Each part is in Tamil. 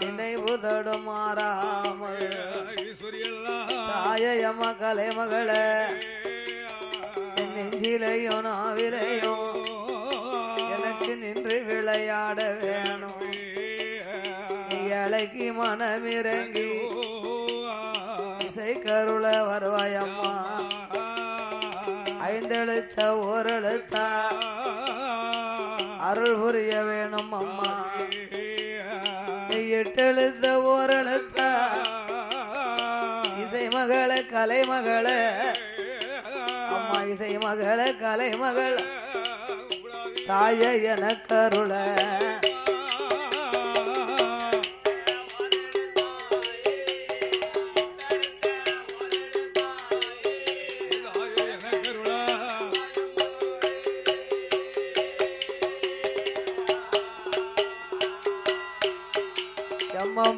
நினைவுதடு மாறாமல் தாயம்மா கலை மகளே நெஞ்சிலையோ நாவிலையோ எனக்கு நின்று விளையாட வேணும். நீ அழகி மனமிறங்கி இசை கருள வருவாயம்மா. ஐந்தெழுத்த ஓரெழுத்த அருள் புரிய வேணும் அம்மா. எட்டெழுத்த ஓரெழுத்த இசை மகள கலை மகள அம்மா. இசை மகள கலை மகள தாய என கருள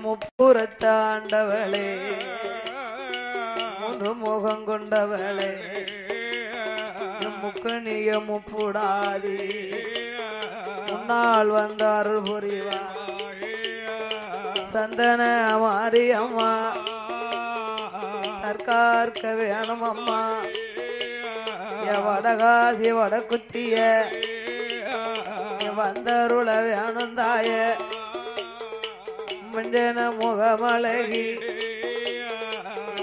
முப்புறத்தாண்டவளே மூன்று முகம் கொண்டவளே முக்கணிய முப்புடாதி முன்னால் வந்த அருள் புரிவா. சந்தன மாரியம்மா தற்கார்க்க வேணும் அம்மா. வடகாசி வடக்குத்திய வந்தருள வேணும் தாய. மஞ்சன முகமழகி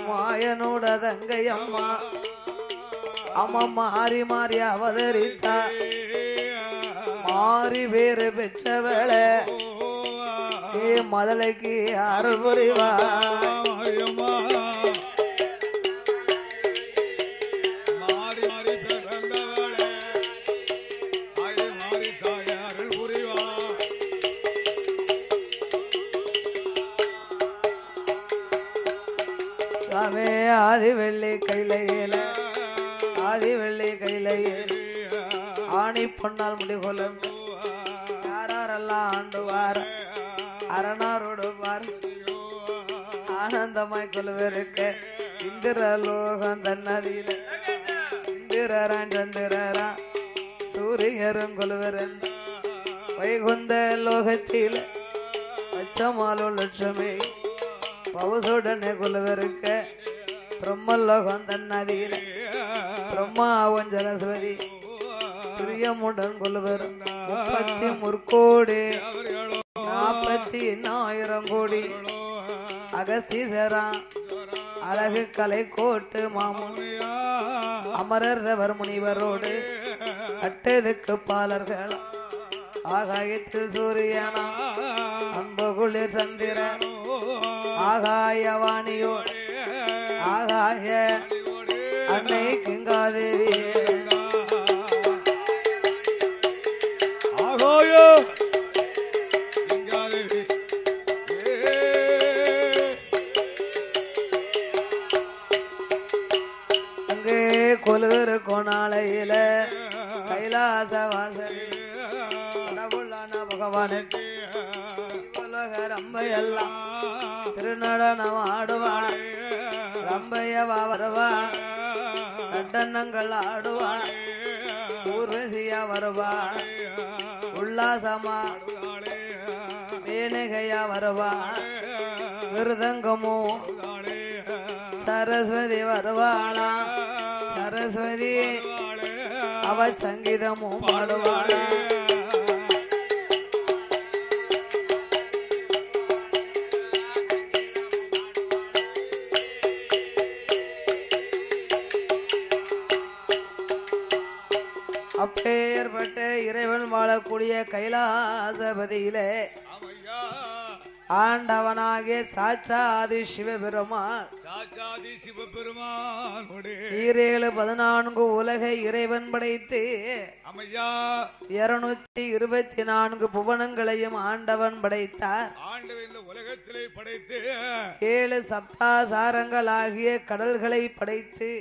மாயனோட தங்கை அம்மா. அம்மா மாறி மாறி அவதரித்தா மாறி பேரு பெற்றவளே மதலைக்கு அருள் புரிவா. ஆதி வெள்ளி கையில ஆதி வெள்ளி கையில ஆணி பொன்னால் முடிகொள்ளும் யாரெல்லாம் ஆண்டுவார் அரணாரோடுவார். ஆனந்தமாய் கொள்வருக்க இந்திரலோகம் தன்னதியில இந்திரரான் சந்திரரா சூரியரும் கொள்வரன் வைகுந்த லோகத்தில பச்சமாலோ லட்சுமி பவுசுடனே கொள்வருக்க பிரம்மலோகம் தன்னதியில பிரம்மாவும் சரஸ்வதி பிரியமுடன் கொள்வர் 33 கோடி 40,000 கோடி அகஸ்தீசரா அழகு கலை கோட்டு மாமுன் அமரர்தவர் முனிவரோடு அட்டதுக்கு பாலர்கள் ஆகாயத்தில் சூரியனா அன்பு குளிர் சந்திரன் ஆகாயவாணியோடு ஆகாய அன்னை கங்காதேவி ஆகாய கங்காதேவி அங்கே கொலுவர் கோணாலையில கைலாச வாசலி கடவுளான பகவானுக்கு ரம்பையெல்லாம் திருநடனம் ஆடுவான். ரம்பையவா வருவான் நடனங்கள் ஆடுவான். ஊர்வசியா வருவான் உல்லாசமா மேனகையா வருவான். விருதங்கமோ சரஸ்வதி வருவானா. சரஸ்வதி அவ சங்கீதமும் பாடுவானா. அப்பேற்பட்ட இறைவன் வாழக்கூடிய கைலாசபதியிலே ஆண்டவனாகிய சாட்சாதி சிவபெருமான் 14 உலகை இறைவன் படைத்து 224 புவனங்களையும் ஆண்டவன் படைத்தார். உலகத்திலே படைத்து 7 சப்தாசாரங்கள் ஆகிய கடல்களை படைத்து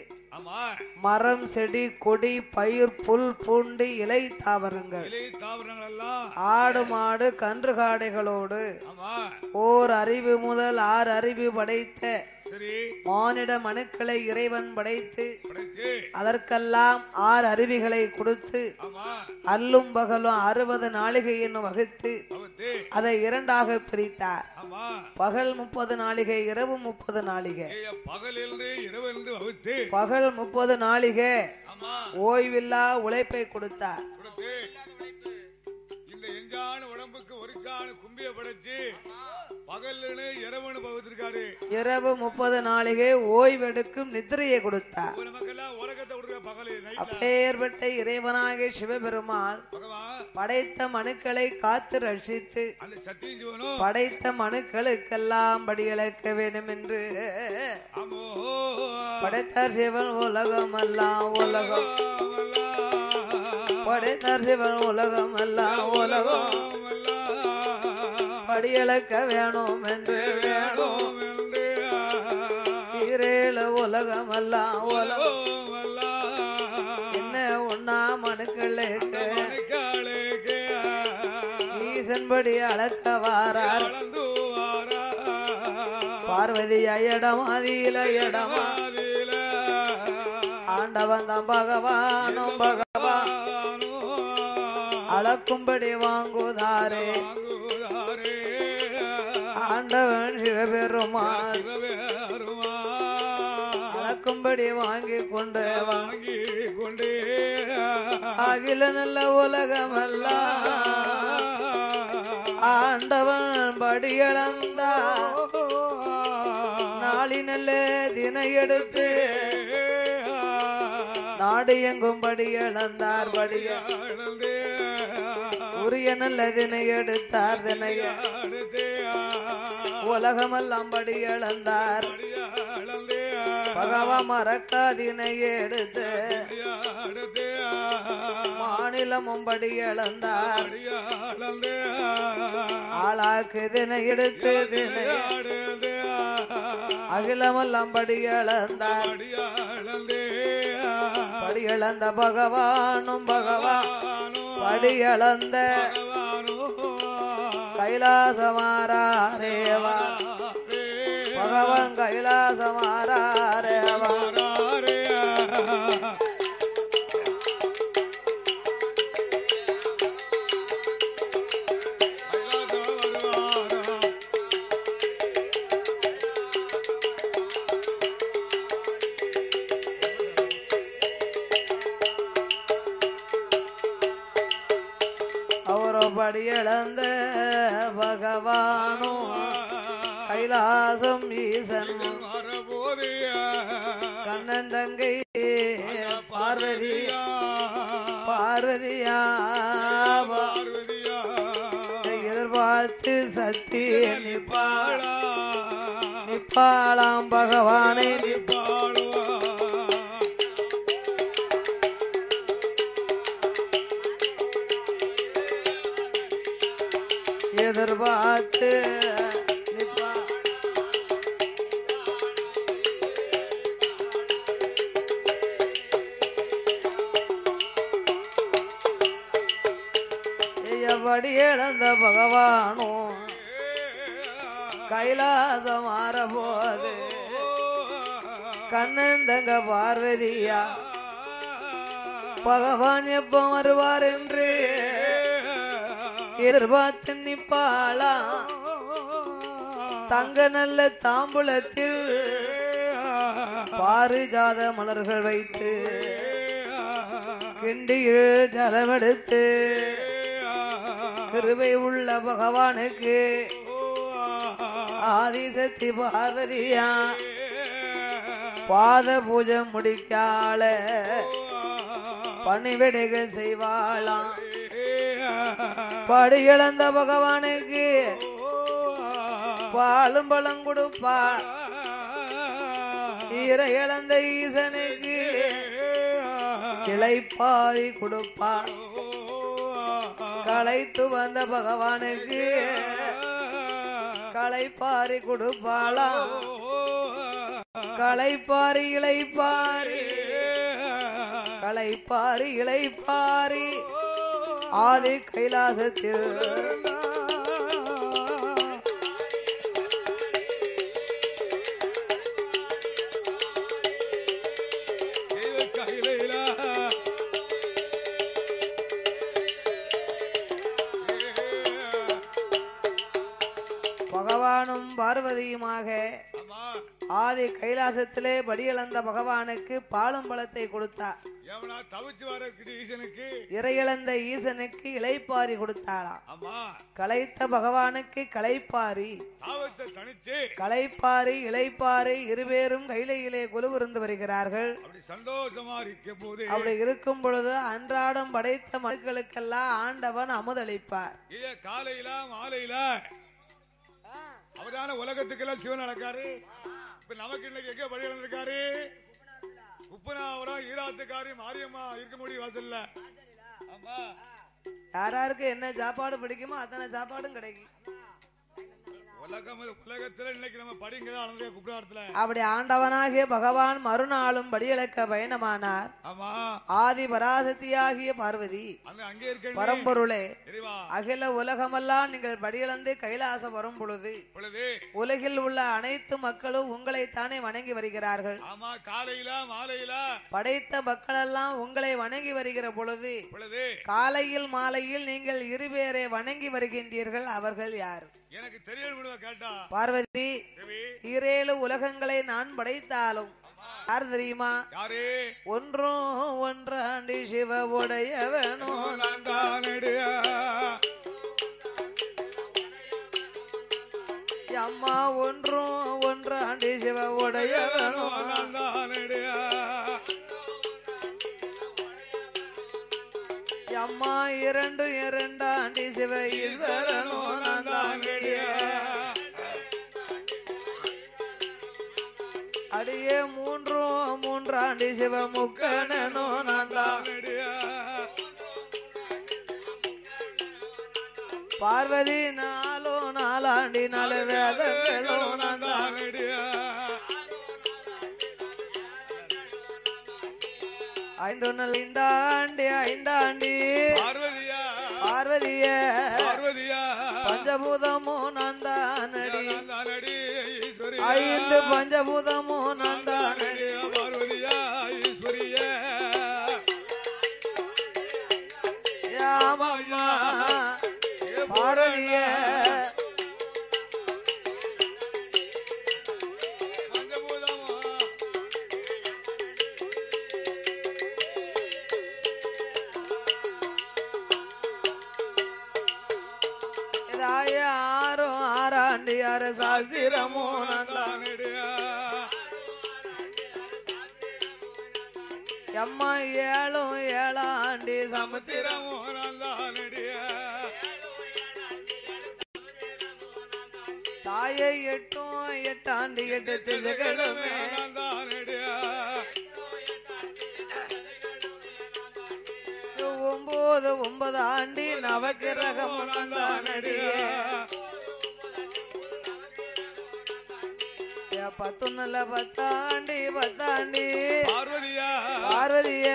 மரம் செடி கொடி பயிர் புல் பூண்டு இலை தாவரங்கள் ஆடு மாடு கன்று காடைகளோடு ஓர் அறிவு முதல் 6 அறிவு படைத்த மானிட மனுக்களை இறைவன் படைத்து அதற்கெல்லாம் 6 அருவிகளை கொடுத்து அல்லும் பகலும் 60 நாளிகை என்னும் வகுத்து அதை 2ஆக பிரித்தார். பகல் 30 நாளிகை, இரவு 30 நாளிகை. பகல் 30 நாளிகை ஓய்வில்லா உழைப்பை கொடுத்தார். இந்த எஞ்சான உடம்புக்கு ஒரு சாண கும்பிய படைச்சு பகல்னு இரவுன்னு பகுத்திருக்காரு. இரவு 30 நாளிகை ஓய்வெடுக்கும் நித்திரையை கொடுத்தார். அப்பேற்பட்ட இறைவனாகிய சிவபெருமாள் படைத்த மனுக்களை காத்து ரட்சித்து படைத்த மனுக்களுக்கெல்லாம் படியளக்க வேண்டும் என்று படைத்தார் சிவன் உலகம் எல்லாம் உலகம். படைத்தார் சிவன் உலகம் எல்லாம் உலகம் படியளக்க வேணும் என்று வேணும். ஈரேழு உலகம் எல்லாம் உலகம் என்ன உண்ணா மனுக்களுக்கு ஈசன்படி அளக்க வாரார். பார்வதி இடமாதியில இடமா ஆண்டவன் தான் பகவானும் பகவான் அளக்கும்படி வாங்குதாரே. ஆண்டவன் சிவபெருமான் அளக்கும்படி வாங்கி கொண்டு அகில நல்ல உலகமல்ல ஆண்டவன் படியளந்தா நாளி நல்ல தினை எடுத்து நாடு எங்கும் படியளந்தார். படிய உரிய நல்ல தினை எடுத்தார். தினைய உலகமெல்லாம் படியளந்தார். பகவா மறக்காதினை எடுத்து மாநிலமும் படியளந்தார். ஆளாக்கு தினை எடுத்து தினை அகிலமெல்லாம் படியளந்தார். படியளந்த பகவானும் பகவான் படியளந்த கைலாசமாரேவா பகவான் கைலாசமாரேவா. படியளந்த பகவானோ கைலாசம் ஈசன் கண்ணன் தங்கை பார்வதியா பார்வதியா எதிர்பார்த்து சக்தி நிப்பாளாம் பகவானை எதிர்பார்த்து எவ்வடி இழந்த பகவானோ கைலாசம் மாறபோது கண்ணன் தங்க பார்வதியா பகவான் எப்ப வருவார் என்று எதிர்பார்த்து நிப்பாளா தங்க நல்ல தாம்பூலத்தில் பாரிஜாத மலர்கள் வைத்து கிண்டியில் ஜலமெடுத்து கிருபை உள்ள பகவானுக்கு ஆதிசக்தி பார்வதியா பாத பூஜை முடிக்கால பணிவிடைகள் செய்வாளாம். படி இழந்த பகவானுக்கு பாலும் பழம் கொடுப்பார். ஈர இழந்த ஈசனுக்கு கிளைப்பாரி கொடுப்பார். களைத்து வந்த பகவானுக்கு களைப்பாரி கொடுப்பாளாம். களைப்பாரி இளைப்பாரி களைப்பாரி இளைப்பாரி ஆதி கைலாசத்தில் பகவானும் பார்வதியுமாக ஆமா ஆதி கைலாசத்திலே படியிழந்த பகவானுக்கு பாலும் பழத்தை கொடுத்தார். எவனா தவிச்சு வர ஈசனுக்கு இறையிழந்த ஈசனுக்கு இளைப்பாரி கொடுத்தாளாம். ஆமா களைத்த பகவானுக்கு களைப்பாரி, தாவத்தை தனிச்சு களைப்பாரி இளைப்பாரி இருவேரும் கையிலே கொலுவிருந்து வருகிறார்கள். அப்படி சந்தோஷமா இருக்கும் போது அப்படி இருக்கும் பொழுது அன்றாடம் படைத்த மக்களுக்கெல்லாம் ஆண்டவன் அமுதளிப்பார். காலையில மாலையில அவதான உலகத்துக்கெல்லாம் சிவன் நடக்காரு. இப்ப நமக்கு இன்னைக்கு எங்க படி இருக்காரு? உப்புனாவரம் ஈராத்துக்காரி மாரியம்மா இருக்க முடியும் வாசல்ல. ஆமா யாராருக்கு என்ன சாப்பாடு பிடிக்குமோ அத்தனை சாப்பாடும் கிடைக்கும். உலகத்துல இன்னைக்கு நம்ம படிங்கதான் அனந்தே குப்ராரத்துல. அப்படி ஆண்டவனாகிய பகவான் மறுநாளும் படியிழக்க பயணமானார். ஆமா ஆதி பராசக்தியாகிய பார்வதி அங்கே இருக்க பரம்பொருளே அகில உலகமெல்லாம் நீங்கள் படியிழந்து கைலாசம் வரும் பொழுது உலகில் உள்ள அனைத்து மக்களும் உங்களைத்தானே வணங்கி வருகிறார்கள். ஆமா காலையில மாலையில படைத்த மக்கள் எல்லாம் உங்களை வணங்கி வருகிற பொழுது காலையில் மாலையில் நீங்கள் இருவேரை வணங்கி வருகின்றீர்கள். அவர்கள் யார்? எனக்கு தெரியல கேட்டா பார்வதி, ஈரேழு உலகங்களை நான் படைத்தாலும் யார் தெரியுமா? ஒன்றும் ஒன்றாண்டி சிவ உடையவனோ அம்மா, ஒன்றும் ஒன்றாண்டி சிவ உடையவனோ அம்மா, இரண்டு இரண்டாண்டி சிவ ஈஸ்வரனோ அடியே மூன்றும் மூன்றாண்டி சிவ முக்கனோ பார்வதி நாலோ நாலாண்டி நாலு வேதங்களோ ஐந்தொன்னல் ஐந்தாண்டி ஐந்தாண்டி பார்வதிய பஞ்சபூதமோ நந்தானடி ஐந்து பஞ்சபூதமோ நந்தானடி யாமம்மா பார்வதிய ஆறும் ஆறாண்டி ஆறு சாஸ்திரமோ எம்மா ஏழும் ஏழாண்டி சமுத்திரமோ தாயை எட்டும் எட்டாண்டி எட்டு திசைகளுமே ஒன்பது ஒன்பது ஆண்டி நவக்கிரகம் பத்துன்னல பத்தாண்டி பத்தாண்டி பார்வதிய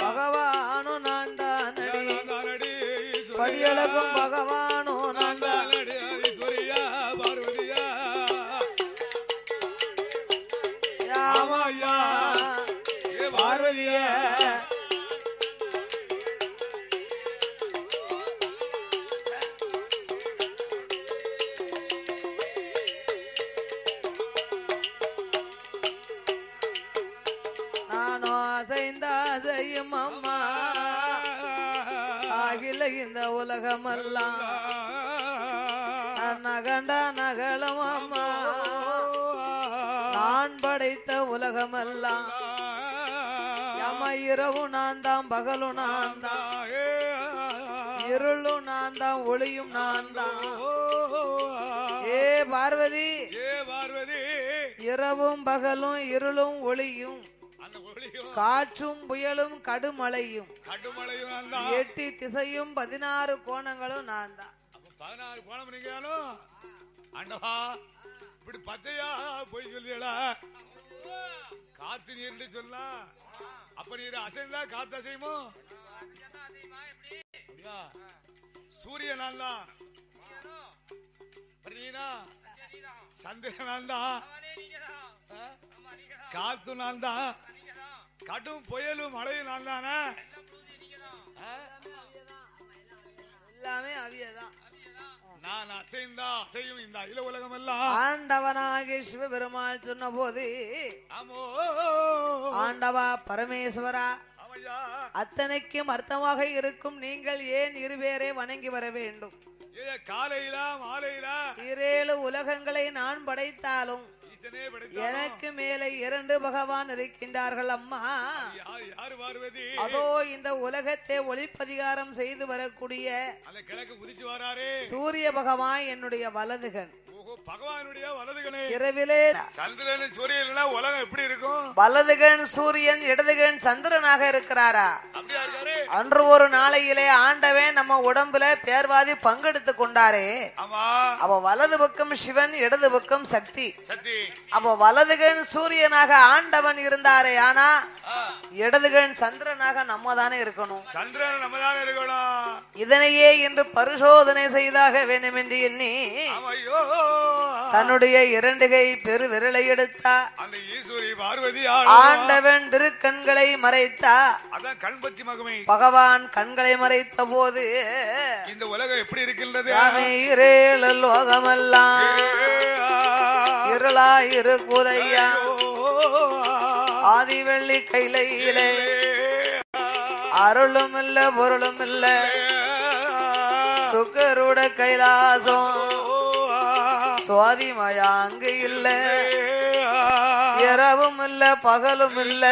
பகவானோ நான் தானடி படியளக்கும் பகவானோ நான் தானடி பார்வதிய செய்யும் அம்மா அகில இந்த உலகமெல்லாம் நகண்ட நகலும் அம்மா நான் படைத்த உலகமெல்லாம் அம்மா இரவு நான் தான் பகலும் நான் தான் இருளும் நான் தான் ஒளியும் நான் தான். ஏ பார்வதி இரவும் பகலும் இருளும் ஒளியும் காற்றும் புயலும் கடுமழையும் எட்டி திசையும் 16 கோணங்களும் நான் தான். 16 கோணம் நீங்களும் ஆண்டவா இப்படி பத்தையா போய் சொல்லியடா. காத்து நீர் சொல்லா அப்ப நீர் அசைந்தா காத்து அசையுமோ? சூரியன் நான் தான், சந்திரன் நான் தான், காத்து நான் தான், கடும் புயலும் மழையும் நான் தானே. எல்லாமே அவியதான். நான் அசைந்தா அசையும் இந்த அகில உலகம் எல்லாம் ஆண்டவனாகி சிவபெருமாள் சொன்ன போது ஆண்டவா பரமேஸ்வரா அத்தனைக்கும் அர்த்தமாக இருக்கும் நீங்கள் ஏன் இருவேரை வணங்கி வர வேண்டும்? காலையிலா மாலையிலா 7 உலகங்களை நான் படைத்தாலும் எனக்கு மேலே 2 பகவான் இருக்கின்றார்கள் அம்மா. அதோ இந்த உலகத்தை ஒளிப்பதிகாரம் செய்து வரக்கூடிய சூரிய பகவான் என்னுடைய வலதுகன். பகவானுடைய வலதுகனே இரவிலே சந்திரன் சூரியன் உலகம் எப்படி இருக்கும்? வலதுகன் சூரியன் இடதுகன் சந்திரனாக இருக்கிறாரா? அப்படியா இருக்காரு? அன்று ஒரு நாளையிலே ஆண்டவன் நம்ம உடம்புல பேர்வாதி பங்கெடுத்து கொண்டாரே. அப்ப வலது பக்கம் சிவன் இடது பக்கம் சக்தி. அப்ப வலதுகன் சூரியனாக ஆண்டவன் இருந்தாரே, ஆனா இடதுகன் சந்திரனாக நம்ம தானே இருக்கணும். சந்திரன் நம்ம தானே இருக்கணும். இதனையே இன்று பரிசோதனை செய்தாக வேண்டும் என்று எண்ணி தன்னுடைய 2 கை பெரு விரலை எடுத்தா. அந்த ஈஸ்வரி பார்வதி ஆண்டவன் திருக்கண்களை மறைத்தா. அதான் கண்பத்தி மகமை. பகவான் கண்களை மறைத்த போது இந்த உலகம் எப்படி இருக்கின்றது? இருள லோகமெல்லாம் இருளாயிருக்குதையா. ஆதி வெள்ளி கையிலே அருளும் இல்ல பொருளும் இல்ல. சுக்கருட கைலாசம் சுவாதிமயா அங்கு இல்ல. இரவும் இல்ல பகலும் இல்ல.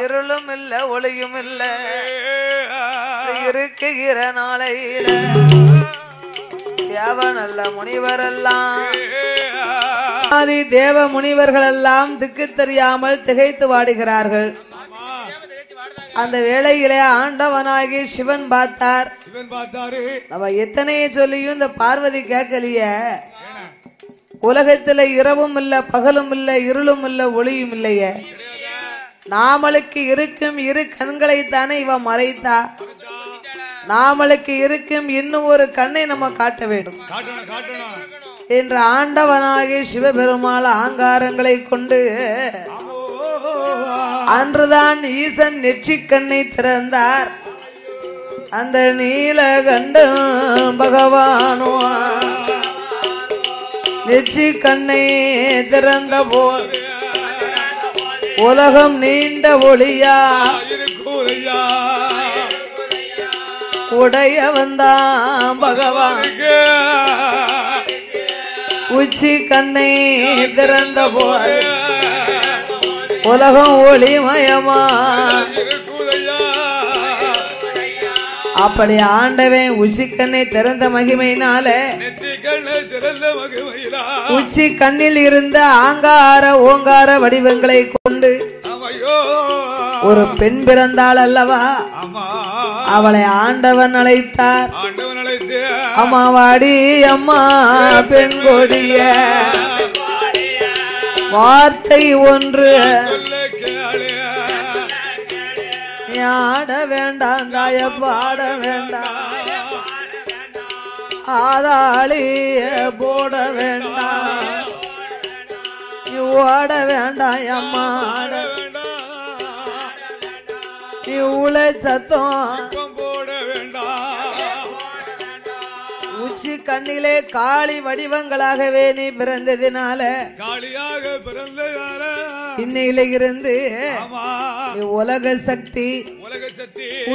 இருளும் இல்ல ஒளியும் இல்ல. இருக்குகிற நாளையில தேவ நல்ல முனிவரெல்லாம் ஆதி தேவ முனிவர்கள் எல்லாம் திக்கு தெரியாமல் திகைத்து வாடுகிறார்கள். அந்த வேளையிலே ஆண்டவனாகி சிவன் பார்த்தார். நம்ம எத்தனையே சொல்லியும் இந்த பார்வதி கேட்கலைய. உலகத்துல இரவும் இல்ல பகலும் இல்ல இருளும் இல்ல ஒளியும் இல்லைய. நாமளுக்கு இருக்கும் 2 கண்களைத்தானே இவ மறைத்தா. நாமளுக்கு இருக்கும் இன்னும் ஒரு கண்ணை நம்ம காட்ட வேண்டும் என்ற ஆண்டவனாகி சிவபெருமாள் ஆங்காரங்களை கொண்டு அன்றுதான் ஈசன் நெற்றிக்கண்ணை திறந்தார். அந்த நீலகண்டம் பகவானோ நெற்றிக்கண்ணை திறந்த போது உலகம் நீண்ட ஒளியா உடைய வந்தான் பகவான். உச்சி கண்ணை திறந்த போது உலகம் ஒளிமயமா. அப்படி ஆண்டவன் உச்சி கண்ணை திறந்த மகிமையினால உச்சி கண்ணில் இருந்த ஆங்கார ஓங்கார வடிவங்களை கொண்டு ஒரு பெண் பிறந்தாள் அல்லவா. அவளை ஆண்டவன் அழைத்தார். அம்மாவாடி அம்மா பெண் கொடிய வார்த்தை ஒன்று ஆட வேண்டாம் தாய பாட வேண்டாம். ஆதாளிய போட வேண்டாம். ஓட வேண்டாம் அம்மா உள சத்தம் போட வேண்டாம். உச்சி கண்ணிலே காளி வடிவங்களாகவே நீ பிறந்ததினால காளியாக பிறந்ததால இன்னையில இருந்து உலக சக்தி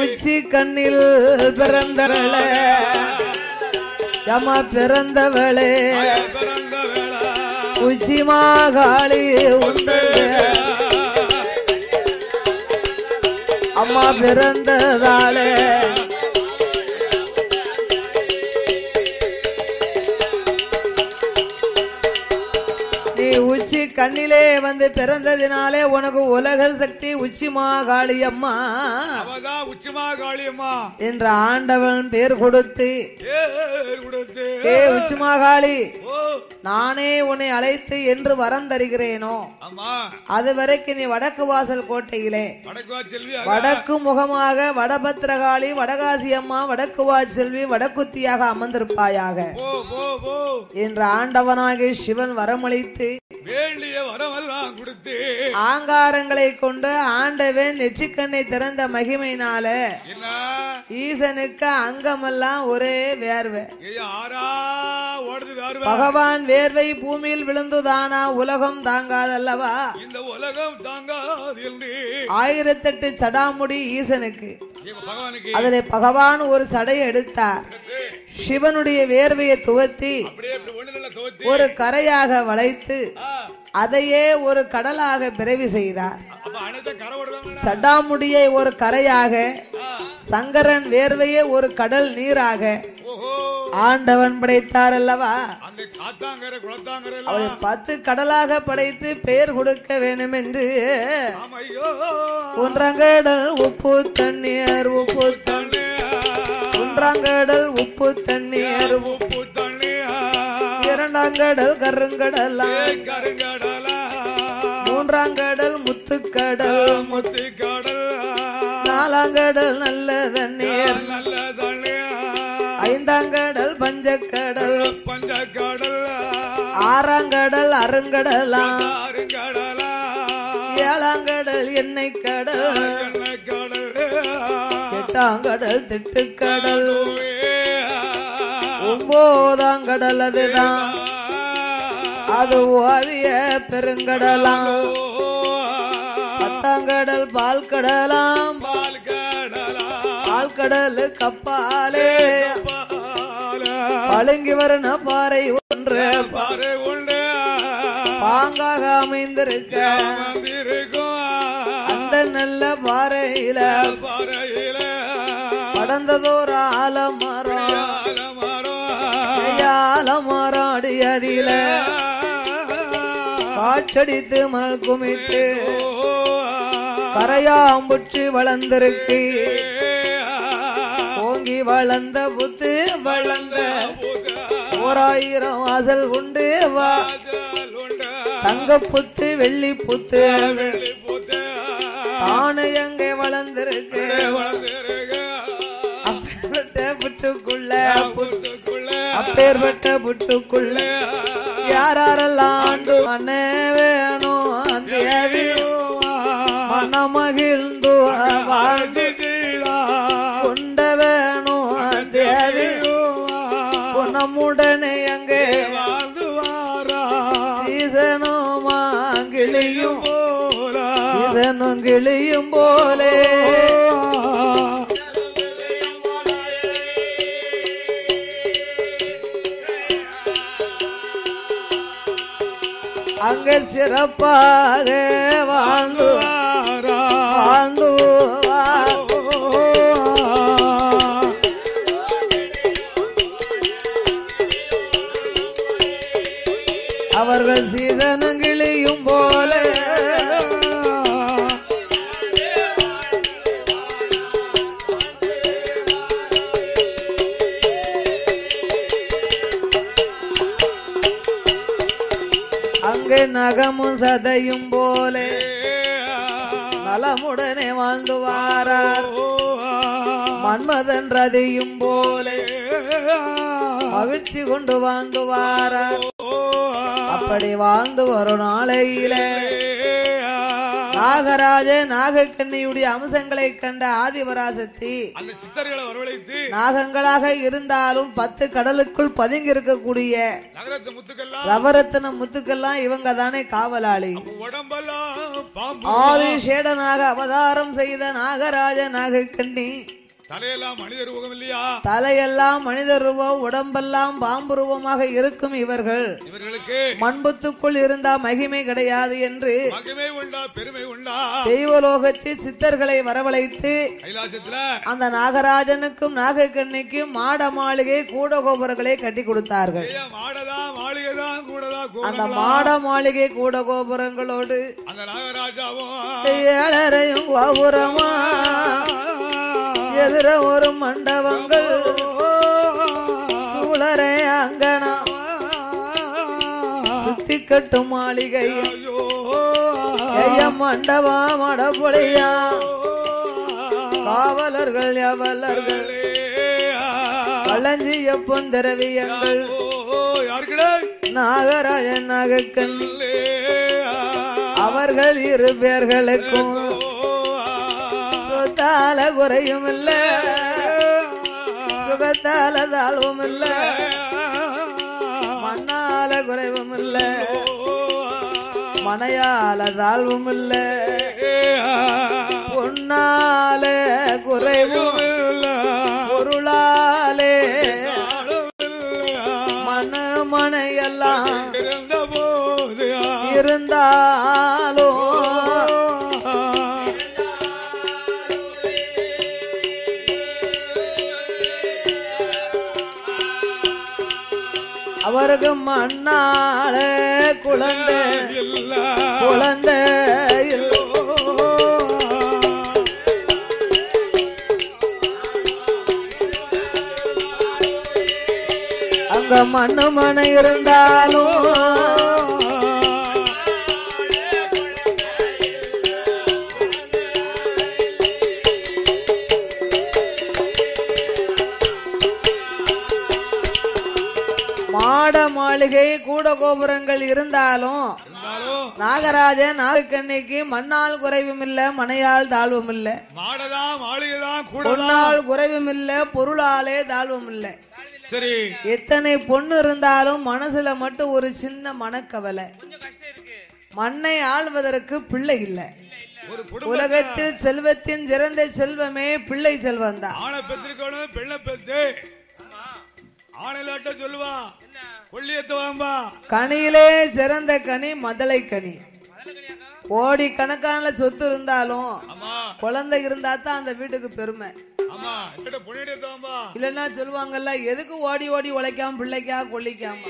உச்சி கண்ணில் பிறந்தவளே அம்மா பிறந்தவளே உச்சி மாகாளி உண்டு அம்மா பிறந்ததாலே நீ உச்சி கண்ணிலே வந்து பிறந்ததினாலே உனக்கு உலக சக்தி உச்சி மாகாளி அம்மா உச்சி மாகாளி அம்மா என்ற ஆண்டவன் பேர் கொடுத்து உச்சி மாகாளி நானே உன்னை அழைத்து என்று வரம் தருகிறேனோ அது வரைக்கும் நீ வடக்கு வாசல் கோட்டையிலே வடக்கு முகமாக வடபத்திரகாளி வடகாசி அம்மா வடக்கு செல்வி வடக்குத்தியாக அமர்ந்திருப்பாயாக என்று ஆண்டவனாகிய சிவன் வரமளித்து வேண்டிய வரமெல்லாம் கொடுத்து ஆங்காரங்களை கொண்டு ஆண்டவன் நெற்றிக்கண்ணை திறந்த மகிமையினால ஈசனுக்கு அங்கமெல்லாம் ஒரே வேர்வை. பகவான் வேர்வை பூமியில் விழுந்துதானா உலகம் தாங்காதல்லவா? இந்த உலகம் தாங்காது. 1008 சடாமுடி ஈசனுக்கு. அதிலே பகவான் ஒரு சடை எடுத்தார். சிவனுடைய வேர்வையை துவத்தி ஒரு கரையாக வளைத்து அதையே ஒரு கடலாக பிறவி செய்தார். சடாமுடியை ஒரு கரையாக, சங்கரன் வேர்வையே ஒரு கடல் நீராக ஆண்டவன் படைத்தார் அல்லவா? அவரை 10 கடலாக படைத்து பெயர் கொடுக்க வேண்டும் என்று ஒன்றாங்கடல் உப்பு தண்ணீர் உப்பு தண்ணீர், ஒன்றாங்கடல் உப்பு தண்ணீர் உப்பு தண்ணீர், இரண்டாங்கடல் கருங்கடலா கருங்கடலா, மூன்றாங்கடல் முத்துக்கடல் முத்துக்கடல், நாலாங்கடல் நல்ல தண்ணீர் நல்ல தண்ணீர், ஐந்தாங்கடல் பஞ்சக்கடல் பஞ்சக்கடல், ஆறாங்கடல் அருங்கடலா அருங்கடலா, ஏழாங்கடல் எண்ணெய் கடல் எண்ணெய் கடல், எட்டாங்கடல் திட்டுக்கடல், ஒன்பதாங்கடல் அதுதான் அது ஓவிய பெருங்கடலாம், பத்தாங்கடல் பால் கடலாம் பால்கடல் கப்பாலே, பழுங்கி வரண பாறை ஒன்று பாறை ஒன்று பாங்காக அமைந்திருக்க அந்த நல்ல பாறையில படந்ததோர் ஆலமரம் ஆலமராடி அதில காற்றடித்து மணல் குமித்து கரையாம்புற்றி வளர்ந்திருக்கு. ஓங்கி வளர்ந்த புத்து வளர்ந்த 1000 வாசல் உண்டு வா, தங்க புத்து வெள்ளி புத்து தானு எங்கே வளர்ந்திருக்கு. அப்பேற்பட்ட புற்றுக்குள்ள அப்பேற்பட்ட புற்றுக்குள்ள யாரெல்லாம் ஆண்டு மண்ணே வேணும் தேவி மனமகிழ்ந்து வாழ்ந்து கொண்ட வேணும் தேவி குணமுடனே அங்கே ஈசனும் கிளியும் ஈசனும் கிளியும் போலே அங்க சிறப்பாக வாழ்ந்து வாழ்ந்து அவர்கள் சீதனும் கிளியும் போல அங்கே நகமும் சதையும் போலே நலமுடனே வாழ்ந்து வாரார். மன்மதன் ரதியும் போலே மகிழ்ச்சி கொண்டு வாழ்ந்து வாரார். அப்படி வாழ்ந்து வரும் நாளையிலே நாகராஜ நாகக்கண்ணியுடைய அம்சங்களை கண்ட ஆதிபராசக்தி அந்த சித்தர்களை வரவழைத்து நாகங்களாக இருந்தாலும் 10 கடலுக்குள் பதுங்கி இருக்கக்கூடிய ரவரத்தின முத்துக்கெல்லாம் இவங்க தானே காவலாளி. ஆதி சேடனாக அவதாரம் செய்த நாகராஜ நாகக்கண்ணி தலையெல்லாம் மனித ரூபம் இல்லையா? தலையெல்லாம் மனித ரூபம், உடம்பெல்லாம் பாம்பு ரூபமாக இருக்கும் இவர்களுக்கு மண்புத்துக்குள் இருந்தா மகிமை கிடையாது என்று மகிமை உண்டா பெருமை உண்டா தெய்வலோகத்தில் சித்தர்களை வரவழைத்து கைலாசத்துல அந்த நாகராஜனுக்கும் நாகக்கண்ணிக்கும் மாட மாளிகை கூட கோபுரங்களை கட்டி கொடுத்தார்கள். அந்த மாட மாளிகை கூட கோபுரங்களோடு அந்த நாகராஜாவும் 7 கோபுரமா எதிர ஒரு மண்டபங்கள் சூழரை அங்கனா கட்டும் மாளிகை மண்டபா மடப்பொழியா காவலர்கள் எவலர்கள் களஞ்சிய பொந்திரவியங்கள் நாகராஜன் நாகக்கண் அவர்கள் இரு பேர்களுக்கும் சொத்தால குறையும் இல்ல சுகத்தால தாழ்வும் இல்ல மண்ணால குறைவும் இல்ல மனையால தாழ்வும் இல்ல பொன்னால குறைவும் பொருளாலே மனையெல்லாம் இருந்தாலோ அவருக்கு மண்ணால குழந்தை குழந்தை அங்க மண்ணு மனை இருந்தாலும் மாட மாளிகை கூட கோபுரங்கள் இருந்தாலும் நாகராஜன் நாகக்கண்ணிக்கு மண்ணால் குறைவும் இல்ல மனையால் தாழ்வும் இல்ல பொன்னால் குறைவும் இல்ல பொருளாலே தாழ்வும் இல்ல சரி எத்தனை பொண்ணு இருந்தாலும் மனசுல மட்டும் ஒரு சின்ன மனக்கவலை மண்ணை ஆள்வதற்கு பிள்ளை இல்ல உலகத்தில் செல்வத்தின் சிறந்த செல்வமே பிள்ளை செல்வம் தான் ஆணை பெற்றிருக்கணும் பெண்ணை பெற்று ஆணையிலாட்ட சொல்லுவா கொள்ளியத்துவாம்பா கனியிலே சிறந்த கனி மதலை கனி கோடி கணக்கான சொத்து இருந்தாலும் குழந்தை இருந்தா தான் அந்த வீட்டுக்கு பெருமை இல்லன்னா சொல்லுவாங்கல்ல எதுக்கு ஓடி ஓடி உழைக்காம பிள்ளைக்கா கொள்ளிக்காம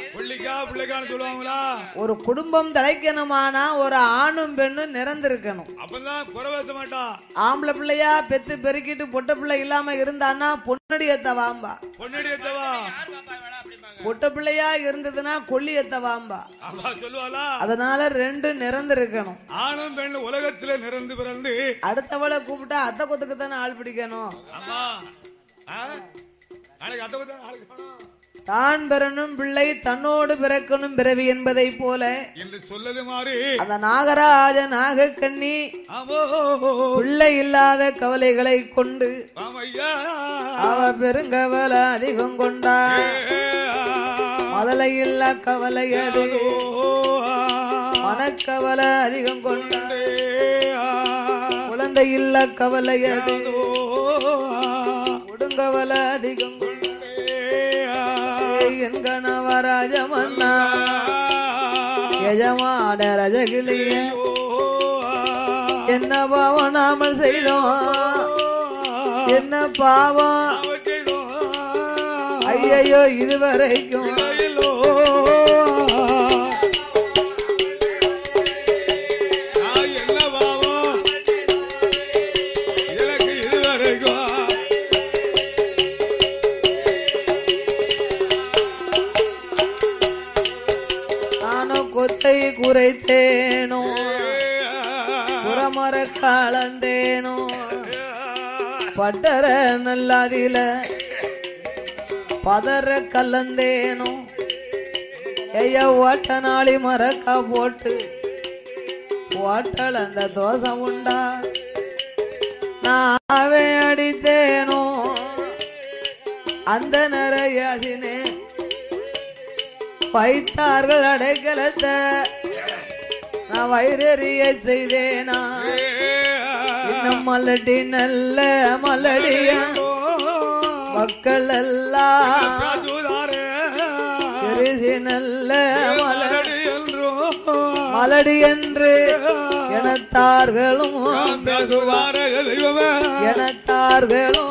சொல்லுவாங்களா ஒரு குடும்பம் தலைக்கணுமானா ஒரு ஆணும் பெண்ணும் நிறந்திருக்கணும் அப்பதான் குறைவேச மாட்டா ஆம்பளை பிள்ளையா பெத்து பெருக்கிட்டு பொட்ட பிள்ளை இல்லாம இருந்தான்னா பொன்னடி எத்தவாம்பா பொட்ட பிள்ளையா இருந்ததுன்னா கொல்லி எத்தவாம்பா சொல்லுவாளா அதனால ரெண்டு நிறந்திருக்கணும் ஆணும் பெண் உலகத்துல நிறந்து பிறந்து அடுத்தவளை கூப்பிட்டா அத்தை கொத்துக்கு தானே ஆள் பிடிக்கணும் தான் பெறணும் பிள்ளை தன்னோடு பிறக்கணும் பிறவி என்பதை போல என்று சொல்லது மாறி அந்த நாகராஜ நாகக்கண்ணி பிள்ளை இல்லாத கவலைகளை கொண்டு அவ பெருங்கவலை அதிகம் கொண்டார் முதலை இல்ல கவலை அது மனக்கவலை அதிகம் கொண்டார் குழந்தை இல்ல கவலை அது கொடுங்கவலை அதிகம் என் கணவராஜமன்னா எஜமான ரஜகிளிய என்ன பாவம் நாமல் செய்தோம் என்ன பாவம் ஐயோ இதுவரைக்கும் கொத்தை குறைத்தேனோ புறமர கலந்தேனோ பட்டர நல்லாதில பதற கலந்தேனோ ஐயா ஓட்ட நாளி மரக்கா போட்டு ஓட்டல் அந்த தோசை உண்டா நாவே அடித்தேனோ அந்த நிறையாசினே வைத்தார்கள் அடைக்கலத்தை நான் வயிறெறிய செய்தேனா இன்னும் மலடி நல்ல மலடிய மக்கள் எல்லாம் தெரிசி நல்ல மலடி என்று எனத்தார்களும் எனத்தார்களும்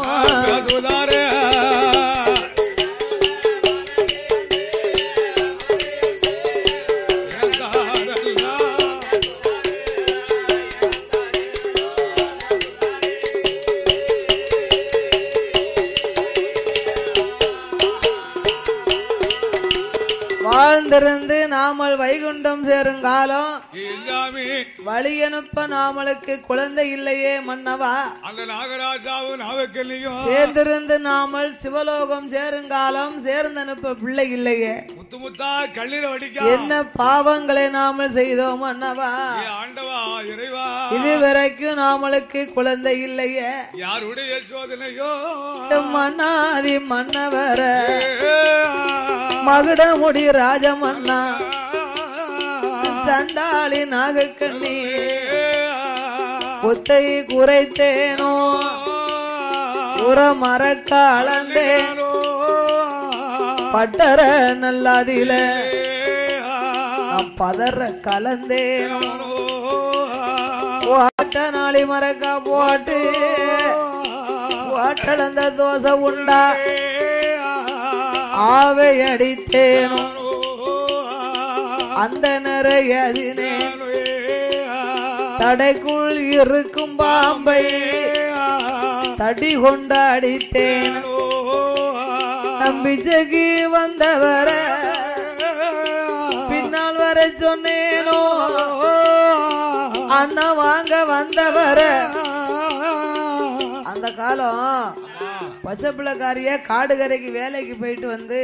வாழ்ந்திருந்து நாமல் வைகுண்டம் சேருங்காலம் எங்காமி வழியனுப்ப நாமளுக்கு குழந்தை இல்லையே மன்னவா. அந்த நாகராஜாவும் நாகக்கல்லியும் சேர்ந்திருந்து நாமல் சிவலோகம் சேருங்காலம் சேர்ந்தனுப்ப பிள்ளை இல்லையே. முத்து முத்தா கண்ணீர் வடிக்க என்ன பாவங்களை நாமல் செய்தோம் மன்னவா. ஆண்டவா இறைவா இதுவரைக்கும் நாமளுக்கு குழந்தை இல்லையே. யாருடைய சோதனையோ மன்னாதி மன்னவர மகுடமுடி ராஜமன்னா சண்டாளி நாகக்கண்ணி புத்தை குறைத்தேனோ உரமரக்க அளந்தேனோ பட்டர நல்லாதில பதற கலந்தேனோ ஓட்ட நாளி மரக்கா போட்டு ஓட்டளந்த தோசை உண்டா ஆவை அடித்தேனோ அந்த நிறையதினே தடைக்குள் இருக்கும் பாம்பை தடி கொண்டு அடித்தேன். நம்பிச்சைக்கு வந்தவர பின்னால் வர சொன்னேனோ அண்ணா வாங்க வந்தவர. அந்த காலம் பச்சைப்பிள்ளைக்காரிய காடுகரைக்கு வேலைக்கு போயிட்டு வந்து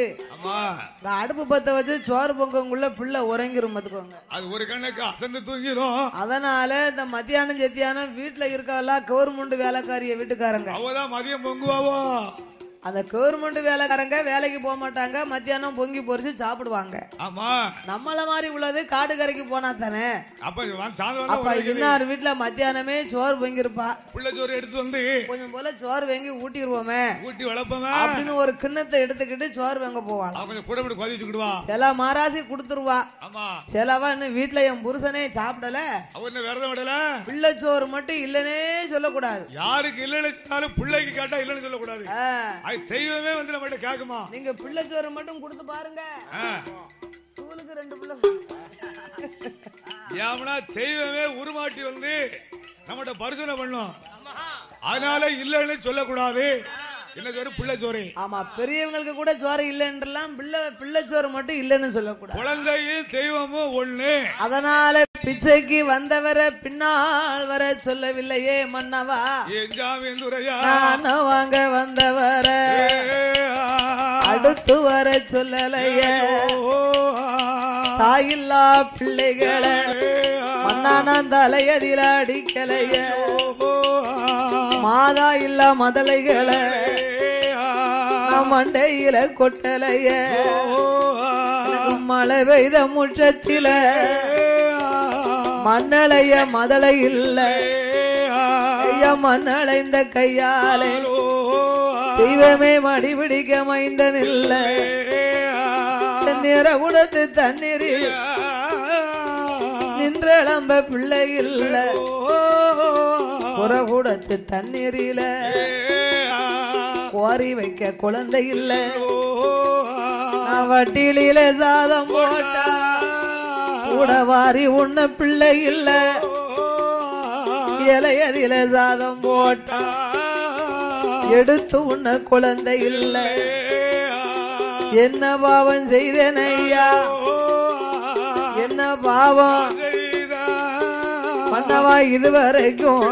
அடுப்பு பத்த வச்சு சோறு பொங்கக்குள்ள பிள்ளை உறங்கிரும் பாத்துக்கோங்க. அது ஒரு கண்ணுக்கு அசந்து தூங்கிரும். அதனால இந்த மத்தியானம் செத்தியானம் வீட்டுல இருக்கவெல்லாம் கவர்மெண்ட் வேலைக்காரிய வீட்டுக்காரங்க அவதான் மதியம் பொங்குவாவோ. அந்த கவர்மெண்ட் வேலைக்காரங்க வேலைக்கு போக மாட்டாங்க. மத்தியானம் பொங்கி பொரிச்சு சாப்பிடுவாங்க. ஆமா நம்மள மாதிரி உள்ளது காடுகரைக்கு போனா தானே. அப்ப இன்னார் வீட்டுல மத்தியானமே சோறு பொங்கிருப்பா. பிள்ளை சோறு எடுத்து வந்து கொஞ்சம் போல சோறு வாங்கி ஊட்டிடுவோமே ஊட்டி வளர்ப்போமே அப்படின்னு ஒரு கிண்ணத்தை எடுத்துக்கிட்டு சோறு வாங்க போவாங்க. சில மாராசி குடுத்துருவா. சிலவா இன்னும் வீட்டுல என் புருஷனே சாப்பிடல விரதம் விடல பிள்ளை சோறு மட்டும் இல்லனே சொல்லக்கூடாது. யாருக்கு இல்லன்னு பிள்ளைக்கு கேட்டா இல்லன்னு சொல்லக்கூடாது. தெய்வமே வந்து நம்ம கேக்குமா நீங்க பிள்ளை சோறு மட்டும் கொடுத்து பாருங்க. சூலுக்கு 2 பிள்ளை ஏன்னா தெய்வமே உருமாட்டி வந்து நம்மகிட்ட பரிசோதனை பண்ணும். அதனால இல்லன்னு சொல்லக்கூடாது. என்ன சோறு பிள்ளை சோறு. ஆமா பெரியவங்களுக்கு கூட சோறு இல்லைன்றலாம் பிள்ளை சோறு மட்டும் இல்லன்னு சொல்லக்கூடாது. குழந்தையும் தெய்வமும் ஒண்ணு. அதனால பிச்சைக்கு வந்தவரை பின்னால் வர சொல்லவில்லையே மன்னவா. வாங்க வந்தவர அடுத்து வர சொல்லலையே. தாயில்லா பிள்ளைகளை மன்னான தலையதில அடிக்கலைய. மாதா இல்ல மதலைகளை மண்டையில கொட்டலைய. மழை பெய்த முற்றத்தில மண்ணளைய மதலை இல்ல. மண்ணளைந்த கையாலே தெய்வமே மடிபிடிக்க மைந்தன் இல்ல. நிற உடத்து தண்ணீரில் நின்றளம்ப பிள்ளை இல்ல. புறகுடத்து தண்ணீரில கோரி வைக்க குழந்தை இல்ல. வட்டியில சாதம் போட்டா கூட வாரி உண்ண பிள்ளை இல்ல. இலையதில சாதம் போட்டா எடுத்து உண்ண குழந்தை இல்ல. என்ன பாவம் செய்தேன் ஐயா என்ன பாவம் பண்ணவா இதுவரைக்கும்.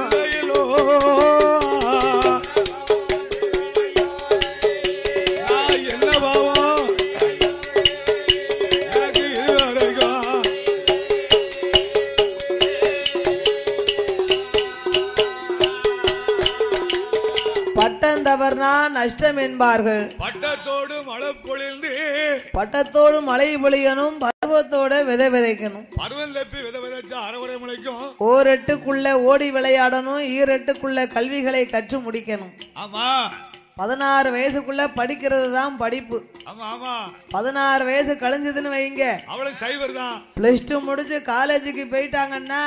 பட்டந்தவர்னா நஷ்டம் என்பார்கள். பட்டத்தோடு மழை பொழிந்து பட்டத்தோடு மழை பொழியணும். பருவத்தோட விதை விதைக்கணும். பருவம் தப்பி விதை விதைச்சா அரைவரை முளைக்கும். ஓரெட்டுக்குள்ள ஓடி விளையாடணும். ஈரெட்டுக்குள்ள கல்விகளை கற்று முடிக்கணும். ஆமா 16 வயசுக்குள்ள படிக்கிறது தான் படிப்பு. 16 வயசு கழிஞ்சதுன்னு வைங்க அவளுக்கு சைவர் தான். +2 முடிச்சு காலேஜுக்கு போயிட்டாங்கன்னா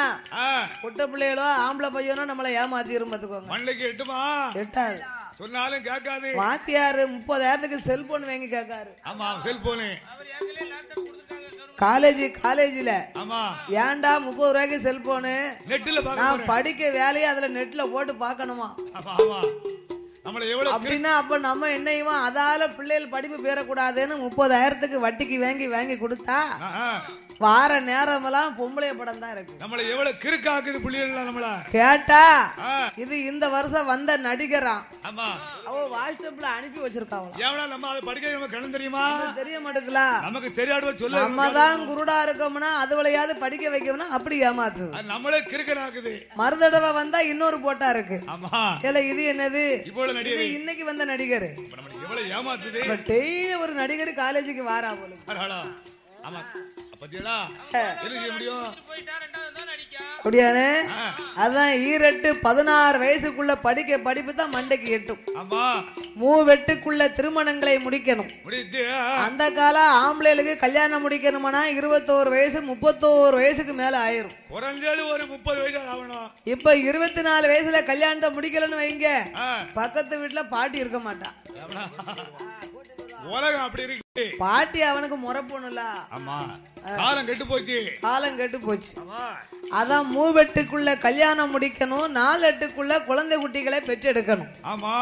பொட்ட பிள்ளைகளோ ஆம்பளை பையனோ நம்மளை ஏமாத்திரும் பாத்துக்கோங்க. மண்ணுக்கு எட்டுமா? எட்டாது. சொன்னாலும் கேட்காது. வாத்தியாரு 30,000க்கு செல்போன் வாங்கி கேட்காரு. ஆமா செல்போனு காலேஜ்ல ஏன்டா 30 ரூபாய்க்கு செல்போனு? நெட்ல நான் படிக்க வேலையை அதுல நெட்ல போட்டு பாக்கணுமா? நம்மள எவ்வளவு அப்படின்னா அப்ப நம்ம என்னையுமா அதால பிள்ளைகள் படிப்பு பெறக்கூடாதுன்னு 30,000க்கு வட்டிக்கு வாங்கி கொடுத்தா வார நேரமெல்லாம் பொம்பளைய படம் தான் இருக்கு. நம்மள எவ்வளவு கிறுக்காக்குது பிள்ளைகள் நம்மள கேட்டா இது இந்த வருஷம் வந்த நடிகரா. ஆமா அவ வாட்ஸ்அப்ல அனுப்பி வச்சிருக்காங்க. ஏவனா நம்ம அதை படிக்க நமக்கு கண்ணு தெரியுமா? தெரிய மாட்டேங்குல. நமக்கு தெரியாதவ சொல்ல நம்ம தான் குருடா இருக்கோம்னா அதுவளையாவது படிக்க வைக்கணும்னா அப்படி ஏமாத்து. நம்மளே கிறுக்கனாக்குது. மறுதடவை வந்தா இன்னொரு போட்டா இருக்கு. ஆமா ஏல இது என்னது? இவ்வளவு நடிகர் இன்னைக்கு வந்த நடிகர். நம்ம எவ்வளவு ஏமாத்துது. டெய்லி ஒரு நடிகர் காலேஜுக்கு வாரா போல. ஆமா பத்தியடா என்ன செய்ய முடியும்? அப்படியானே? அதான் ஈரெட்டு 16 வயசுக்குள்ள படிக்க படிப்பு தான் மண்டைக்கு எட்டும். ஆமா மூவெட்டுக்குள்ள திருமணங்களை முடிக்கணும். அந்த கால ஆம்பளைகளுக்கு கல்யாணம் முடிக்கணும்னா 21 வயசு 31 வயசுக்கு மேல ஆயிரும். குறைஞ்சது ஒரு 30 வயசு ஆகணும். இப்ப 24 வயசுல கல்யாணத்தை முடிக்கலன்னு வைங்க, பக்கத்து வீட்டுல பாட்டி இருக்க மாட்டான். உலகம் அப்படி இருக்கு. பாட்டி அவனுக்கு முறப்போணும்ல. ஆமா காலம் கெட்டு போச்சு. காலம் கெட்டு போச்சு. அதான் மூவெட்டுக்குள்ள கல்யாணம் முடிக்கணும், 4 எட்டுக்குள்ள குழந்தை குட்டிகளை பெற்றெடுக்கணும். ஆமா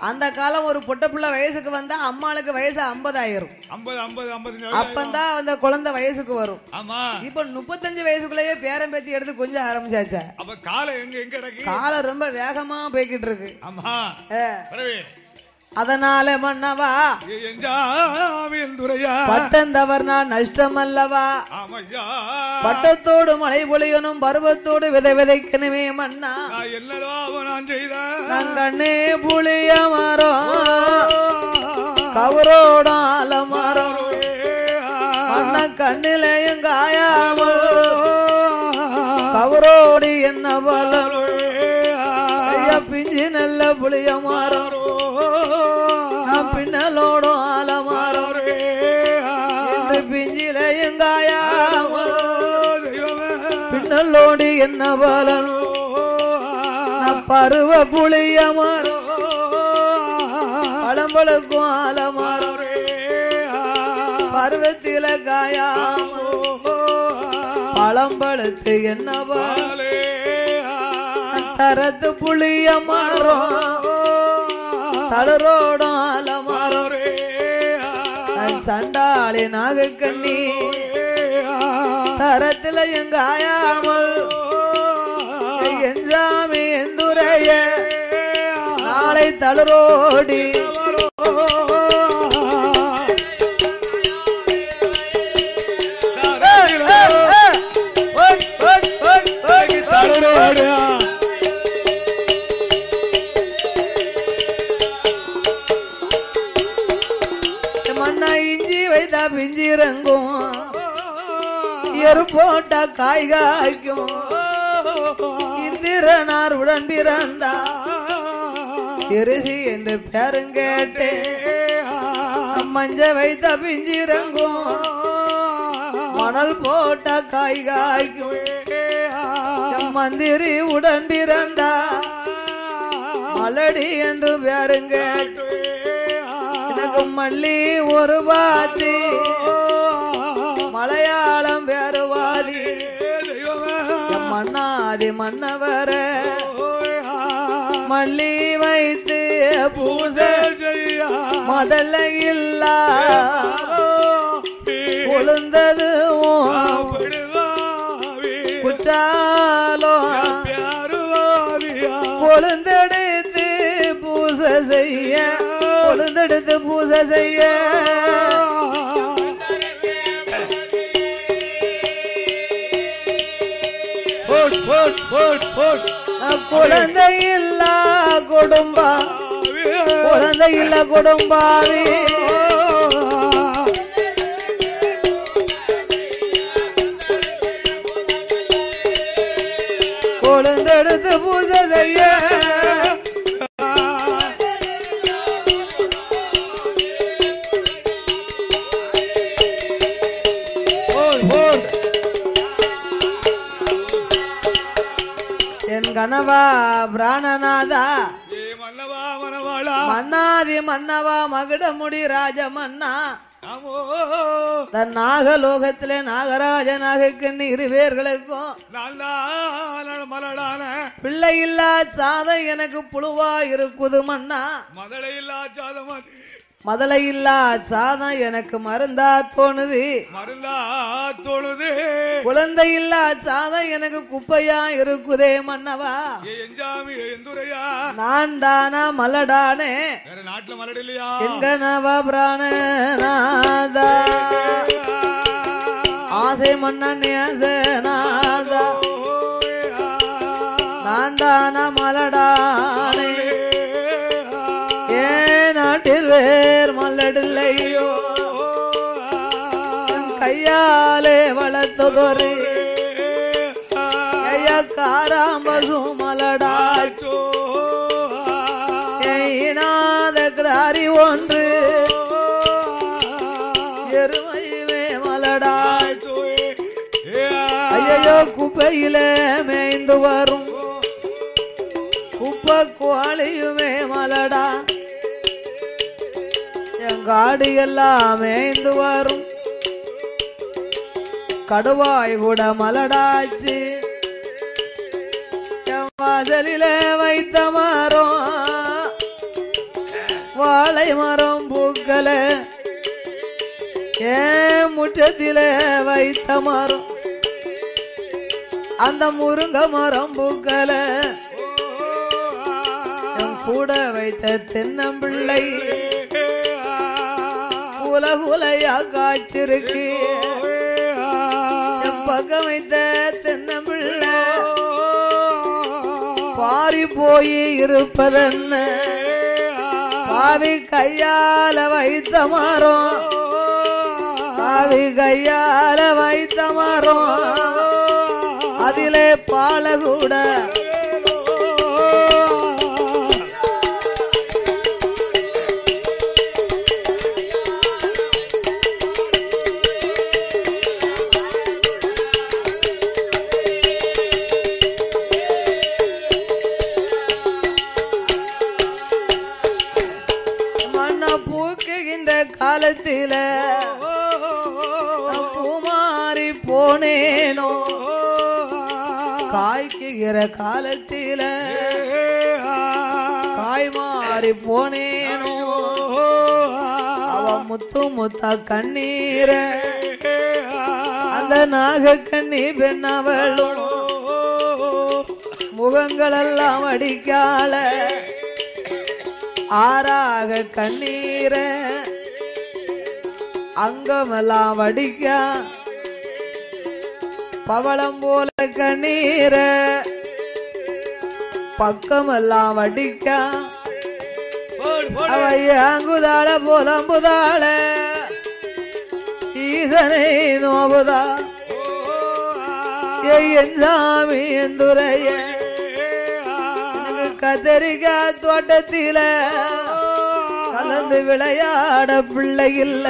அந்த காலம் ஒரு பொட்ட புள்ள வயசுக்கு வந்தா அம்மாளுக்கு வயசு 50 ஆயிரும். 50 அப்பந்தான் அந்த குழந்தை வயசுக்கு வரும். ஆமா இப்ப 35 வயசுக்குள்ளேயே பேரம் பேத்தி எடுத்து கொஞ்சம் ஆரம்பிச்சாச்சா. அப்ப காலம் எங்க இருக்கு? காலம் ரொம்ப வேகமா போய்கிட்டு இருக்கு. ஆமா அதனால மன்னவா பட்டந்தவர் நான் நஷ்டம் அல்லவா. பட்டத்தோடு மழை பொழியனும் பருவத்தோடு விதை விதைக்கணுமே மன்னா. நான் கண்ணே புளிய மரம் கவரோட ஆலமரம் மண்ண கண்ணிலையும் காயாம கவரோடி என்ன பலம் பிஞ்சு நல்ல புளிய மரம் பின்னலோடும் ஆலமரம் என்று பிஞ்சிலையும் காயாம பின்னலோடி என்ன பலன் பருவ புளிய மரம் பழம்பழுக்கும் ஆலமரம் பருவத்தில காயாம பழம்பழுத்து என்ன பலன் தரத்து புளிய மரம் தளரோடும் ஆலமரம் சண்டாளி நாகக்கண்ணி தரத்துல எங்காயாமல் எஞ்சாமி என்றுரைய நாளை தளரோடி பிஞ்சிரங்கும் எரு போட்ட காய் காய்க்கும் இந்திரனார் உடன் பிறந்தா திருசி என்று பெருங்கேட்டே மஞ்ச வைத்த பிஞ்சிரங்கும் மணல் போட்ட காய் காய்க்கும் மந்திரி உடன் பிறந்தா மலடி என்று பெருங்கேட்டு மல்லி ஒரு பாத்தி மலையாளம் வேறுவாதி மன்னாதி மன்னவர மல்லி வைத்து பூசை முதல்ல இல்ல கொழுந்தது குற்றாலோ கொழுந்தெடுத்து பூசை செய்ய கொழுந்தெடுத்து பூசை செய்ய குழந்தை இல்ல குடும்பா குழந்தை இல்ல குடும்பாவி கொழுந்தெடுத்து பூசை செய்ய கணவா பிராணநாதா மன்னாதி மன்னவா மகுடமுடி ராஜ மன்னா தன் நாகலோகத்திலே நாகராஜனாக கண்ணி இருவேர்களுக்கும் மலடான பிள்ளை இல்லா சாதம் எனக்கு புழுவா இருக்குது மண்ணா மதலை இல்லா சாதம் மதலை இல்லா சாதம் எனக்கு மருந்தா தோணுது குழந்தை இல்லா சாதம் எனக்கு குப்பையா இருக்குதே மன்னவா நான் தானா மலடானே நாட்டுல மலடு இல்லையா எங்க நவ பிராணநாதா ஆசை மன்னன் நாதா நான் தானா மலடானே நாட்டில் வேர் மல்லடில்லையோ கையாலே வளர்த்ததொரு கையக்காராம்பசு மலடாச்சோ இனாத கிராரி ஒன்று எருமையுமே மலடாச்சோ ஐயோ குப்பையிலே மேய்ந்து வரும் குப்பை கோழியுமே மலடா காடு எல்லாம் மேய்ந்து வரும் கடுவாய் கூட மலடாச்சு வாசலில வைத்த மரம் வாழை மரம் பூக்கல ஏன் முற்றத்தில வைத்த மரம் அந்த முருங்க மரம் பூக்கல கூட வைத்த தென்னம்பிள்ளை உலகுலையா காய்ச்சிருக்கு பக்கம் வைத்த தென்னம்பிள்ளை பாரி போய் இருப்பதென்ன பாவி கையால வைத்த மரம் பாவி கையால வைத்த மரம் அதிலே பால கூட காலத்தில பூமாரி போனேனோ காய்க்குகிற காலத்தில காய் மாறி போனேனோ அவ முத்து முத்தா கண்ணீர அந்த நாக கண்ணி பெண்ணவளும் முகங்களெல்லாம் அடிக்கால ஆறாக கண்ணீர அங்கமெல்லாம் வடிக்க பவளம் போல கண்ணீர பக்கமெல்லாம் வடிக்க அவையாங்குதாள போலம்புதாள ஈசனை நோபுதா என் சாமி எந்துரைய கத்தரிக்கா தோட்டத்தில கலந்து விளையாட பிள்ளை இல்ல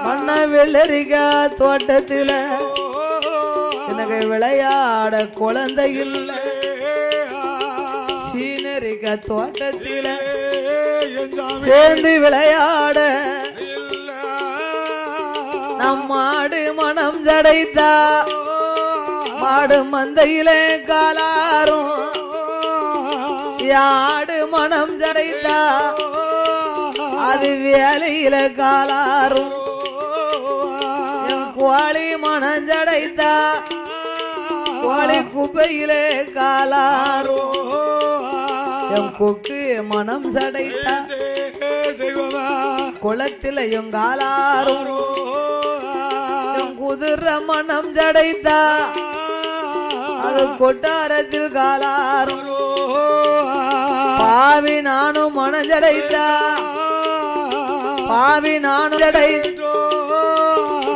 மண்ண வெள்ளரிக்கா தோட்டத்தில எனக்கு விளையாட குழந்தை இல்ல சீனரிக்கா தோட்டத்தில சேர்ந்து விளையாட நம் மாடு மனம் ஜடைத்தா மாடு மந்தையிலே காலாரும் யாடு மனம் ஜடைத்தா அது வேலையில காலாரும் கோழி மனம் ஜடைத்தா கோழி குப்பையிலே காலாரும் என் கொக்கு மனம் ஜடைத்தா குளத்திலையும் காலாரும் என் குதிரை மனம் ஜடைத்தா அது கொட்டாரத்தில் காலாரும் பாவி நானும் மனஞ்சடைத்தா பாவி நானும் ஜடை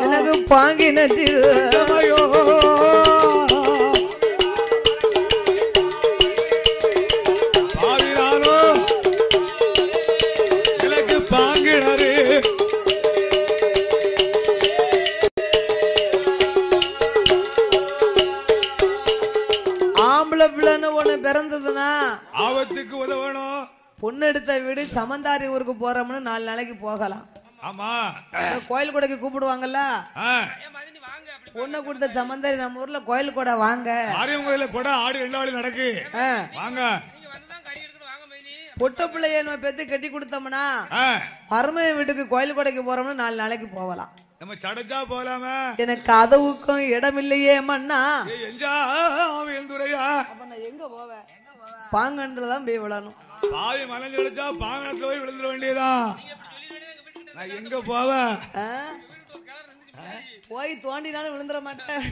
எனக்கு பாங்கி நட்டில் பாவி நானும் எனக்கு பாங்கினரு ஆம்பளை பிள்ளைன்னு ஒண்ணு பிறந்ததுன்னா ஆபத்துக்கு உதவணும். பொண்ணு எடுத்த வீடு சமந்தாரி ஊருக்கு போறோம்னு 4 நாளைக்கு போகலாம். ஆமா கோயில் கொடைக்கு கூப்பிடுவாங்கல்ல பொண்ணை கொடுத்த சம்பந்தரி நம்ம ஊர்ல கோயில் கொடை வாங்க மாரியம் கோயில கொடை ஆடு 2 நாள் நடக்கு வாங்க பொட்ட பிள்ளைய நம்ம பெத்து கட்டி கொடுத்தோம்னா மருமைய வீட்டுக்கு கோயில் கொடைக்கு போறோம்னு 4 நாளைக்கு போகலாம் நம்ம சடச்சா போலாமே எனக்கு அதுவுக்கும் இடம் இல்லையே மண்ணா எங்க போவேன் பாங்கன்றதான் போய் விழணும் பாதி மலைஞ்சு விழுச்சா பாங்கத்துல போய் விழுந்துட வேண்டியதான் நான் எங்க போவேன் போய் தோண்டினாலும் விழுந்துட மாட்டேன்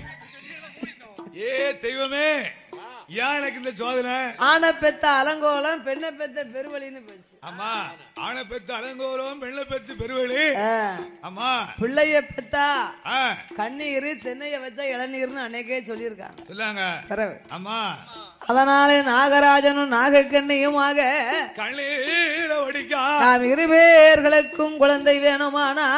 ஏ தெய்வமே ஏன் எனக்கு இந்த சோதனை ஆனை பெத்த அலங்கோலம் பெண்ணை பெத்த பெருவழின்னு போச்சு ஆமா ஆனை பெத்த அலங்கோலம் பெண்ணை பெத்த பெருவழி ஆமா பிள்ளைய பெத்தா கண்ணீர் தென்னைய வச்சா இளநீர்னு அன்னைக்கே சொல்லியிருக்காங்க சொல்லாங்க ஆமா அதனாலே நாகராஜனும் நாகக்கண்ணியுமாக கண்ணீரை வடிக்கா நாம் 2 பேர்களுக்கும் குழந்தை வேணுமானா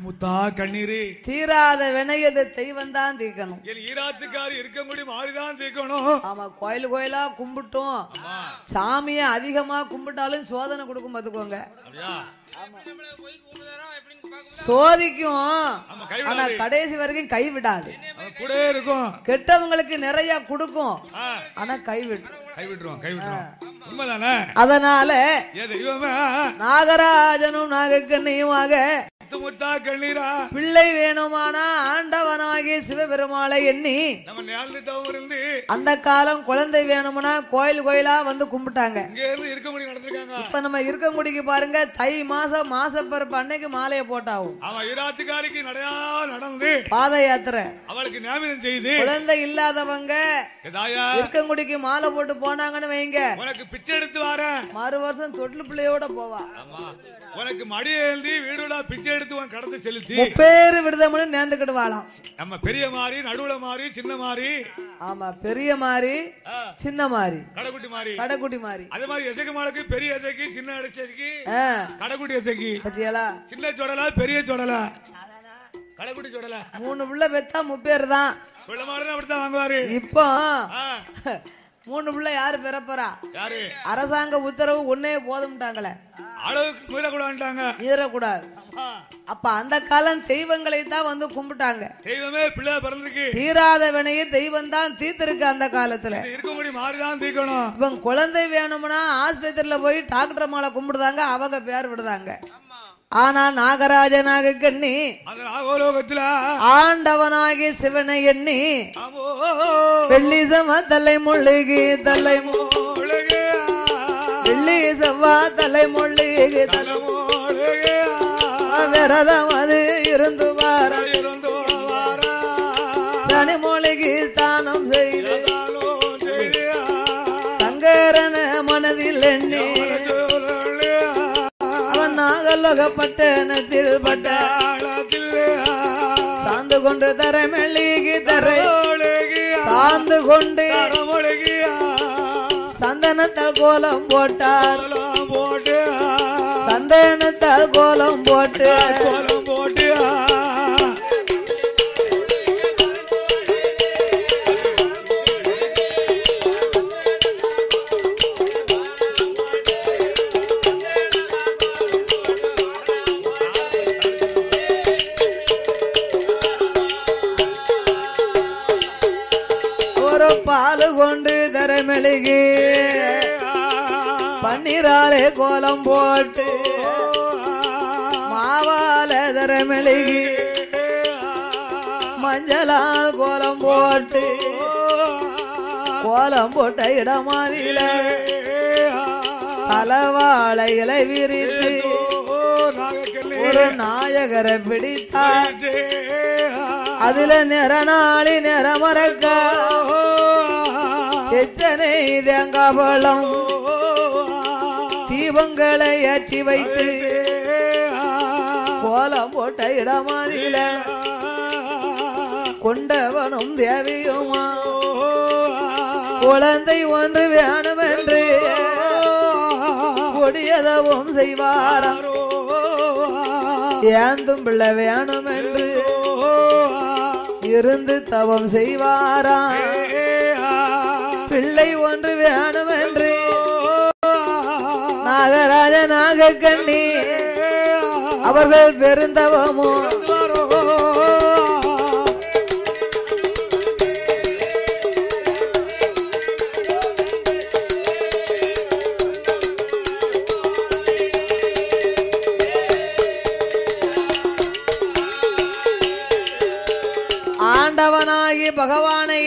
முத்தா கண்ணீர் தீராத வினையது தெய்வம் தான் தீக்கணும் ஈராத்துக்காரி இருக்க முடியும் மாறிதான் தீக்கணும் ஆமா கோயில் கோயிலா கும்பிட்டோம் சாமிய அதிகமா கும்பிட்டாலும் சோதனை கொடுக்கும் பாத்துக்கோங்க சோதிக்கும் ஆனா கடைசி வரைக்கும் கைவிடாது கூட இருக்கும் கெட்டவங்களுக்கு நிறைய கொடுக்கும் ஆனா கைவிட்டுரும் உண்மைதானே அதனால நாகராஜனும் நாகக்கண்ணியுமாக முத்தா கண்ணீரா பிள்ளை வேணுமானா ஆண்டவனாகி சிவபெருமாளை எண்ணி அந்த காலம் குழந்தை வேணும்னா கோயில் கோயிலா வந்து கும்பிட்டாங்க இப்ப நம்ம இருக்க முடிக்கு பாருங்க தை மாசம் மாசப்பரப்பு அன்னைக்கு மாலையை போட்டாவும் நடந்து பாத யாத்திரை அவளுக்கு ஞாபகம் செய்து குழந்தை இல்லாதவங்க இருக்கங்குடிக்கு மாலை போட்டு போனாங்கன்னு வைங்க உனக்கு பிச்சை எடுத்து வர மறு வருஷம் தொட்டில் பிள்ளையோட போவா உனக்கு மடி எழுதி வீடுடா பிச்சை எடுத்து கடந்து செலுத்தி பேரு விடுதமனு நேர்ந்துக்கிடுவாளாம் நம்ம பெரிய மாறி நடுவுல மாறி சின்ன மாறி ஆமா பெரிய மாறி சின்ன மாறி கடைக்குட்டி மாறி அதே மாதிரி எசைக்கு மாளுக்கு பெரிய எசைக்கு சின்ன எசைக்கு கடைக்குட்டி எசைக்கு பத்தியாளா சின்ன சொடலா பெரிய சொடலா கடைக்குட்டி சொடலா 3 பிள்ளை பெத்தா 3 பேர் தான் சொல்ல மாதிரி அப்படித்தான் வாங்குவாரு இப்போ 3 பிள்ளை யாரு பெறப்போறா யாரு அரசாங்க உத்தரவு ஒன்னே போதும்ட்டாங்களே அளவுக்கு மீறக்கூடாது அப்ப அந்த காலம் தெய்வங்களை தான் வந்து கும்பிட்டாங்க தெய்வமே பிள்ளை பிறந்திருக்கு தீராத வினையை தெய்வம் தான் தீர்த்திருக்கு அந்த காலத்துல இருக்க முடியும் மாறிதான் தீக்கணும் இவங்க குழந்தை வேணும்னா ஆஸ்பத்திரியில போய் டாக்டர் மாலை கும்பிடுதாங்க அவங்க பேர் விடுதாங்க ஆனா நாகராஜனாக கண்ணி ஆண்டவனாகி சிவனை எண்ணி வெள்ளி சம தலை முள்ளுகி தலை வெள்ளி செவ்வா தலை முள்ளுகி விரதம் அது இருந்து வார சனி மூலிகை தானம் செய்து சங்கரன மனதில் எண்ணி நாகலோகப்பட்டணத்தில் பட்ட சாந்து கொண்டு தர மெழுகி தரை சாந்து கொண்டு சந்தனத்தால் கோலம் போட்டார் சந்தனத்தால் கோலம் போட்டு பாலு கொண்டு தர மெழுகி பன்னீராலே கோலம் போட்டு மாவால தர மெழுகி மஞ்சளால் கோலம் போட்டு கோலம் போட்ட இடமாதில தலவாழை இலை விரித்து ஒரு நாயகரை பிடித்தார் அதுல நிறநாளி நிறமறக்க எச்சனை தேங்காபழம் தீபங்களை ஏற்றி வைத்து கோலம் போட்ட இடமாதில கொண்டவனும் தேவியுமா குழந்தை ஒன்று வேணும் என்று கொடியதவும் செய்வாராம் ஏந்தும் பிள்ளை வேணும் என்று இருந்து தவம் செய்வாராம் பிள்ளை ஒன்று வேணும் என்று நாகராஜ நாகக்கண்ணி அவ அவர்கள் பெருந்தவமோ ஆண்டவனாகி பகவானை